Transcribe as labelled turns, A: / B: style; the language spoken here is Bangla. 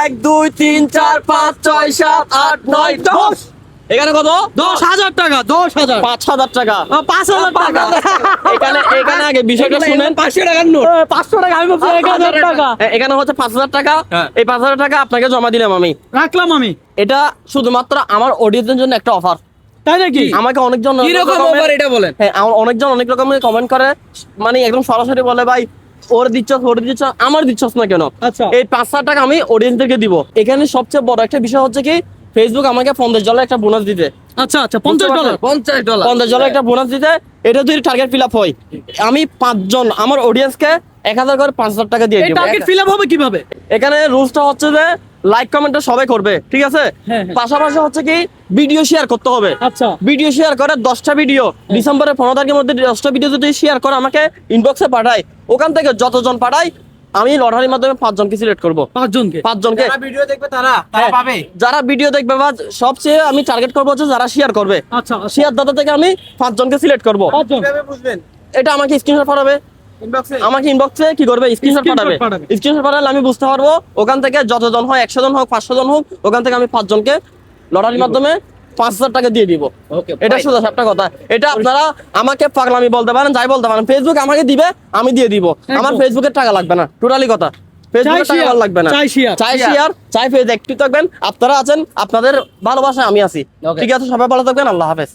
A: 1 2 3 4 5 6 7 8 9 10 এখানে কত
B: 10,000 টাকা 10,000
A: 5,000 টাকা
B: 5,000 টাকা
A: এখানে আগে বিষয়টা শুনেন
B: 500 টাকার নোট 500 টাকা আমি বলছি 1,000 টাকা
A: এখানে হচ্ছে 5,000 টাকা
B: হ্যাঁ।
A: এই 5,000 টাকা আপনাকে জমা দিলাম আমি
B: রাখলাম আমি
A: এটা শুধুমাত্র আমার অডিয়েন্সের জন্য একটা অফার
B: তাই নাকি
A: আমাকে অনেকজন
B: কি রকম অফার এটা বলেন
A: হ্যাঁ অনেকজন অনেক রকমের কমেন্ট করে মানে একদম সরাসরি বলে ভাই ওর দিচ্ছ আমার দিচ্ছস না কেন
B: আচ্ছা।
A: এই 5,000 টাকা আমি অডিয়েন্সদেরকে দিব এখানে সবচেয়ে বড় একটা বিষয় হচ্ছে কি ফেসবুক আমাকে $50 একটা বোনাস দিতে
B: আচ্ছা আচ্ছা $50
A: $50 একটা বোনাস দিতে এটা যদি টার্গেট ফিল আপ হয় আমি 5 জন আমার অডিয়েন্সকে 1,000 করে 5,000 টাকা দিয়ে
B: এই
A: দিব
B: টার্গেট ফিল আপ হবে কিভাবে
A: এখানে রুলসটা হচ্ছে যে লাইক কমেন্টটা সবাই করবে ঠিক আছে
B: হ্যাঁ, হ্যাঁ।
A: পাশাপাশি হচ্ছে কি ভিডিও শেয়ার করতে হবে
B: আচ্ছা
A: ভিডিও শেয়ার করে 10টা ভিডিও ডিসেম্বরের 15 তারিখের মধ্যে 10টা ভিডিও যদি শেয়ার করে আমাকে ইনবক্সে পাঠায় ওখান থেকে যতজন পাঠায় আমি লটারির মাধ্যমে 5 জনকে সিলেক্ট করব
B: 5 জনকে
A: 5 জনকে
C: ভিডিও দেখবে তারা
A: হ্যাঁ,
C: পাবে
A: যারা ভিডিও দেখবে বা সবচেয়ে আমি টার্গেট করবো হচ্ছে যারা শেয়ার করবে
B: আচ্ছা
A: শেয়ার দাতা থেকে আমি 5 জনকে সিলেক্ট করব
B: 5 জন
C: কিভাবে বুঝবেন
A: এটা আমাকে স্ক্রিনশট পাঠাবে
C: ইনবক্সে
A: আমাকে ইনবক্সে কি করবে স্ক্রিনশট
B: Screenshot
A: পাঠাবে
B: পাঠাবে।
A: স্ক্রিনশট পাঠালে আমি বুঝতে পারবো ওখান থেকে যতজন হয় 100 জন হোক 500 জন হোক ওখান থেকে আমি 5 জনকে লটারির মাধ্যমে 5,000 টাকা দিয়ে দিব
C: ওকে
A: এটা শুধু একটা কথা এটা আপনারা আমাকে পাগলামি বলতে পারেন যাই বলতে পারেন ফেসবুক আমাকে দিবে আমি দিয়ে দিব আমার
B: একদম।
A: ফেসবুকের টাকা লাগবে না টোটালি কথা ফেসবুকের টাকা
B: share,
A: আমার লাগবে না
B: চাই share,
A: চাই শেয়ার চাই ফেজ অ্যাক্টিভ থাকবেন আপনারা আছেন আপনাদের ভালোবাসায় আমি আছি
C: Okay.
A: ঠিক আছে সবাই ভালো থাকবেন আল্লাহ হাফেজ